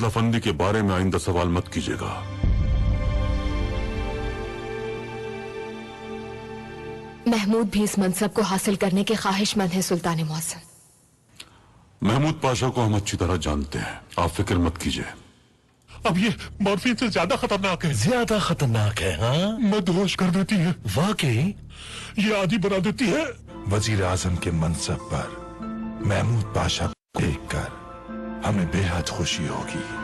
मोहम्मद अफंदी के बारे में आइंदा सवाल मत कीजिएगा। महमूद भी इस मनसब को हासिल करने के ख्वाहिशमंद है सुल्तान मौसम। महमूद पाशा को हम अच्छी तरह जानते हैं, आप फिक्र मत कीजिए। अब ये मॉर्फिन से ज्यादा खतरनाक है। ज्यादा खतरनाक है? हाँ, मदहोश कर देती है। वाकई ये आदी बना देती है। वजीर आजम के मनसब पर महमूद पाशा को देखकर हमें बेहद खुशी होगी।